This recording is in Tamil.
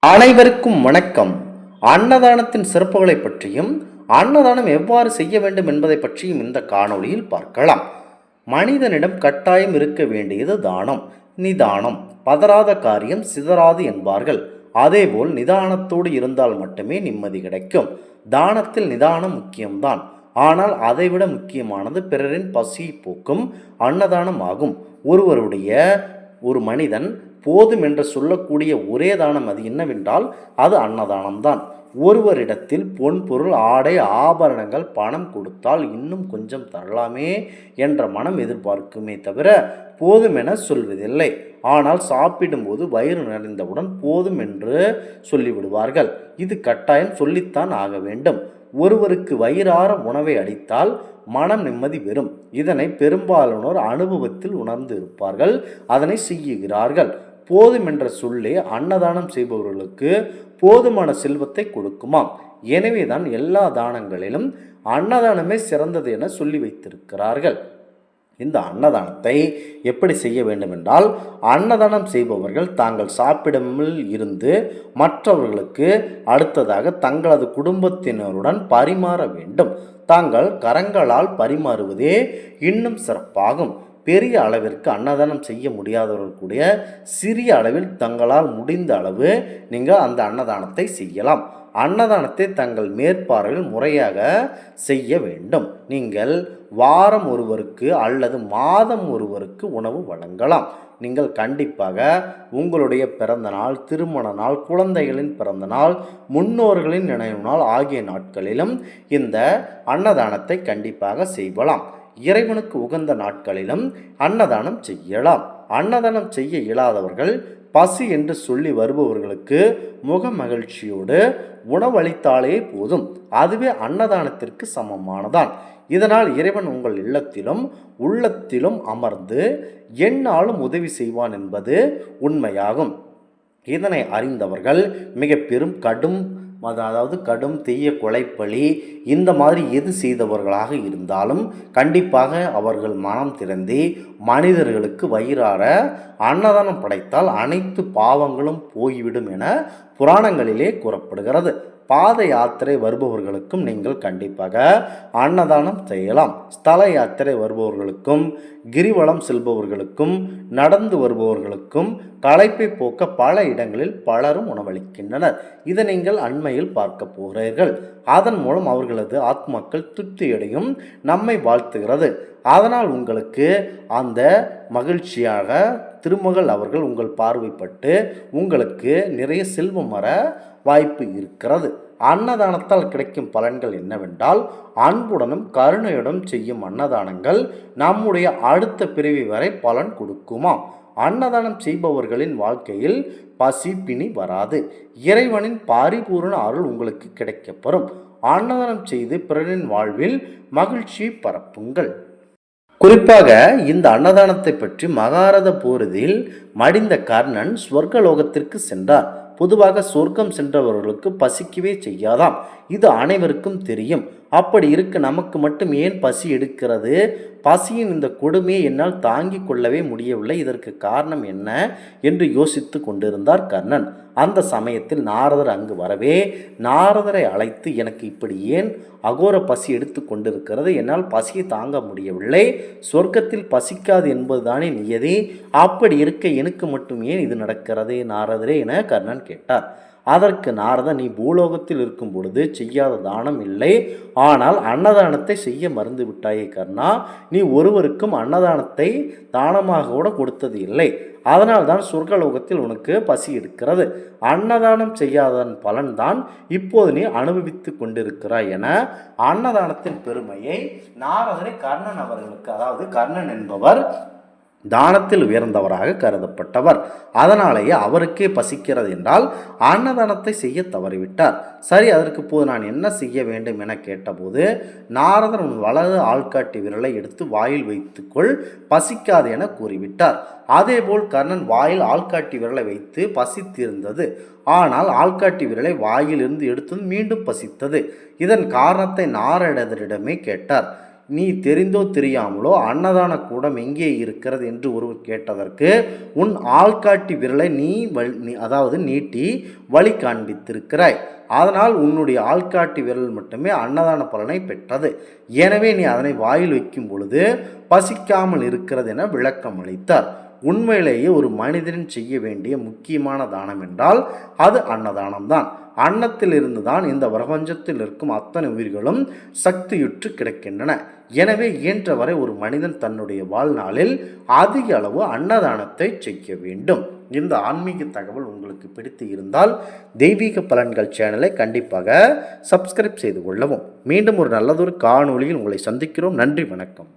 அனைவருக்கும் வணக்கம். அன்னதானத்தின் சிறப்புகளை பற்றியும் அன்னதானம் எவ்வாறு செய்ய வேண்டும் என்பதை பற்றியும் இந்த காணொளியில் பார்க்கலாம். மனிதனிடம் கட்டாயம் இருக்க வேண்டியது தானம். நிதானம். பதறாத காரியம் சிதறாது என்பார்கள். அதேபோல் நிதானத்தோடு இருந்தால் மட்டுமே நிம்மதி கிடைக்கும். தானத்தில் நிதானம் முக்கியம்தான். ஆனால் அதைவிட முக்கியமானது பிறரின் பசியை போக்கும் அன்னதானம் ஆகும். ஒரு மனிதன் போதும் என்று சொல்லக்கூடிய ஒரே தானம் அது என்னவென்றால் அது அன்னதானம்தான். ஒருவரிடத்தில் பொன் பொருள் ஆடை ஆபரணங்கள் பணம் கொடுத்தால் இன்னும் கொஞ்சம் தரலாமே என்ற மனம் எதிர்பார்க்குமே தவிர போதும் என சொல்வதில்லை. ஆனால் சாப்பிடும்போது வயிறு நிறைந்தவுடன் போதும் என்று சொல்லிவிடுவார்கள். இது கட்டாயம் சொல்லித்தான் ஆக வேண்டும். ஒருவருக்கு வயிறார உணவை அளித்தால் மனம் நிம்மதி பெறும். இதனை பெரும்பாலானோர் அனுபவத்தில் உணர்ந்து இருப்பார்கள். அதனை செய்யுகிறார்கள். போதும் என்ற சொல்லே அன்னதானம் செய்பவர்களுக்கு போதுமான செல்வத்தை கொடுக்குமாம். எனவேதான் எல்லா தானங்களிலும் அன்னதானமே சிறந்தது என சொல்லி வைத்திருக்கிறார்கள். இந்த அன்னதானத்தை எப்படி செய்ய வேண்டும் என்றால், அன்னதானம் செய்பவர்கள் தாங்கள் சாப்பிடாமல் இருந்து மற்றவர்களுக்கு அடுத்ததாக தங்களது குடும்பத்தினருடன் பரிமாற வேண்டும். தாங்கள் கரங்களால் பரிமாறுவதே இன்னும் சிறப்பாகும். பெரிய அளவிற்கு அன்னதானம் செய்ய முடியாதவர்கள் கூட சிறிய அளவில் தங்களால் முடிந்த அளவு நீங்கள் அந்த அன்னதானத்தை செய்யலாம். அன்னதானத்தை தங்கள் மேற்பார்வையில் முறையாக செய்ய வேண்டும். நீங்கள் வாரம் ஒருவருக்கு அல்லது மாதம் ஒருவருக்கு உணவு வழங்கலாம். நீங்கள் கண்டிப்பாக உங்களுடைய பிறந்த நாள், திருமண நாள், குழந்தைகளின் பிறந்த நாள், முன்னோர்களின் நினைவு நாள் ஆகிய நாட்களிலும் இந்த அன்னதானத்தை கண்டிப்பாக செய்யலாம். இறைவனுக்கு உகந்த நாட்களிலும் அன்னதானம் செய்யலாம். அன்னதானம் செய்ய இயலாதவர்கள் பசி என்று சொல்லி வருபவர்களுக்கு முக மகிழ்ச்சியோடு உணவளித்தாலே போதும். அதுவே அன்னதானத்திற்கு சமமானதான். இதனால் இறைவன் உங்கள் இல்லத்திலும் உள்ளத்திலும் அமர்ந்து எந்நாளும் உதவி செய்வான் என்பது உண்மையாகும். இதனை அறிந்தவர்கள் மிக பெரும் கடும் தீய கொலைப்பழி இந்த மாதிரி எது செய்தவர்களாக இருந்தாலும் கண்டிப்பாக அவர்கள் மனம் திறந்து மனிதர்களுக்கு வயிறார அன்னதானம் படைத்தால் அனைத்து பாவங்களும் போய்விடும் என புராணங்களிலே கூறப்படுகிறது. பாத யாத்திரை வருபவர்களுக்கும் நீங்கள் கண்டிப்பாக அன்னதானம் செய்யலாம். ஸ்தல யாத்திரை வருபவர்களுக்கும், கிரிவலம் செல்பவர்களுக்கும், நடந்து வருபவர்களுக்கும் களைப்பை போக்க பல இடங்களில் பலரும் உணவளிக்கின்றனர். இதை நீங்கள் அண்மையில் பார்க்க போகிறீர்கள். அதன் மூலம் அவர்களது ஆத்மாக்கள் திருப்தியடையும் நம்மை வாழ்த்துகிறது. அதனால் உங்களுக்கு அந்த மகிழ்ச்சியாக திருமகள் அவர்கள் உங்கள் பார்வைப்பட்டு உங்களுக்கு நிறைய செல்வம் வர வாய்ப்பு இருக்கிறது. அன்னதானத்தால் கிடைக்கும் பலன்கள் என்னவென்றால், அன்புடனும் கருணையுடன் செய்யும் அன்னதானங்கள் நம்முடைய அடுத்த பிறவி வரை பலன் கொடுக்குமாம். அன்னதானம் செய்பவர்களின் வாழ்க்கையில் பசி பிணி வராது. இறைவனின் பரிபூர்ண அருள் உங்களுக்கு கிடைக்கப்பெறும். அன்னதானம் செய்து பிறரின் வாழ்வில் மகிழ்ச்சி பரப்புங்கள். குறிப்பாக இந்த அன்னதானத்தை பற்றி மகாபாரத போரில் மடிந்த கர்ணன் சொர்க்கலோகத்திற்கு சென்றார். பொதுவாக சொர்க்கம் சென்றவர்களுக்கு பசிக்கவே செய்யாதாம். இது அனைவருக்கும் தெரியும். அப்படி இருக்க நமக்கு மட்டும் ஏன் பசி எடுக்கிறது? பசியின் இந்த கொடுமையை என்னால் தாங்கிக் கொள்ளவே முடியவில்லை. இதற்கு காரணம் என்ன என்று யோசித்து கொண்டிருந்தார் கர்ணன். அந்த சமயத்தில் நாரதர் அங்கு வரவே நாரதரை அழைத்து, எனக்கு இப்படி ஏன் அகோர பசி எடுத்து கொண்டிருக்கிறது? என்னால் பசியை தாங்க முடியவில்லை. சொர்க்கத்தில் பசிக்காது என்பதுதானே நியதி. அப்படி இருக்க எனக்கு மட்டும் ஏன் இது நடக்கிறது நாரதரே என கர்ணன் கேட்டார். அதற்கு நாரதன், நீ பூலோகத்தில் இருக்கும் பொழுது செய்யாத தானம் இல்லை. ஆனால் அன்னதானத்தை செய்ய மறந்து விட்டாயே கர்ணா. நீ ஒருவருக்கும் அன்னதானத்தை தானமாக கூட கொடுத்தது இல்லை. அதனால்தான் சொர்க்கலோகத்தில் உனக்கு பசி எடுக்கிறது. அன்னதானம் செய்யாததன் பலன்தான் இப்போது நீ அனுபவித்து கொண்டிருக்கிறாய் என அன்னதானத்தின் பெருமையை நாரதரை கர்ணன் அவர்களுக்கு, அதாவது கர்ணன் என்பவர் தானத்தில் உயர்ந்தவராக கருதப்பட்டவர், அதனாலேயே அவருக்கே பசிக்கிறது என்றால் அன்னதானத்தை செய்ய தவறிவிட்டார். சரி, அதற்கு போது நான் என்ன செய்ய வேண்டும் என கேட்டபோது நாரதர், உன் வலது ஆள்காட்டி விரலை எடுத்து வாயில் வைத்துக்கொள், பசிக்காது என கூறிவிட்டார். அதேபோல் கர்ணன் வாயில் ஆள்காட்டி விரலை வைத்து பசித்திருந்தது. ஆனால் ஆள்காட்டி விரலை வாயிலிருந்து எடுத்தது மீண்டும் பசித்தது. இதன் காரணத்தை நாரதரிடமே கேட்டார். நீ தெரிந்தோ தெரியாமலோ அன்னதான கூடம் எங்கே இருக்கிறது என்று ஒருவர் கேட்டதற்கு உன் ஆள்காட்டி விரலை அதாவது நீட்டி வழி காண்பித்திருக்கிறாய். அதனால் உன்னுடைய ஆள்காட்டி விரல் மட்டுமே அன்னதான பலனை பெற்றது. எனவே நீ அதனை வாயில் வைக்கும் பொழுது பசிக்காமல் இருக்கிறது என விளக்கம் அளித்தார். உண்மையிலேயே ஒரு மனிதன் செய்ய வேண்டிய முக்கியமான தானம் என்றால் அது அன்னதானம்தான். அன்னத்திலிருந்து தான் இந்த பிரபஞ்சத்தில் இருக்கும் அத்தனை உயிர்களும் சக்தியுற்று கிடக்கின்றன. எனவே இயன்றவரை ஒரு மனிதன் தன்னுடைய வாழ்நாளில் அதிக அளவு அன்னதானத்தை செய்ய வேண்டும். இந்த ஆன்மீக தகவல் உங்களுக்கு பிடித்து இருந்தால் தெய்வீக பலன்கள் சேனலை கண்டிப்பாக சப்ஸ்கிரைப் செய்து கொள்ளவும். மீண்டும் ஒரு நல்லதொரு காணொளியில் உங்களை சந்திக்கிறோம். நன்றி, வணக்கம்.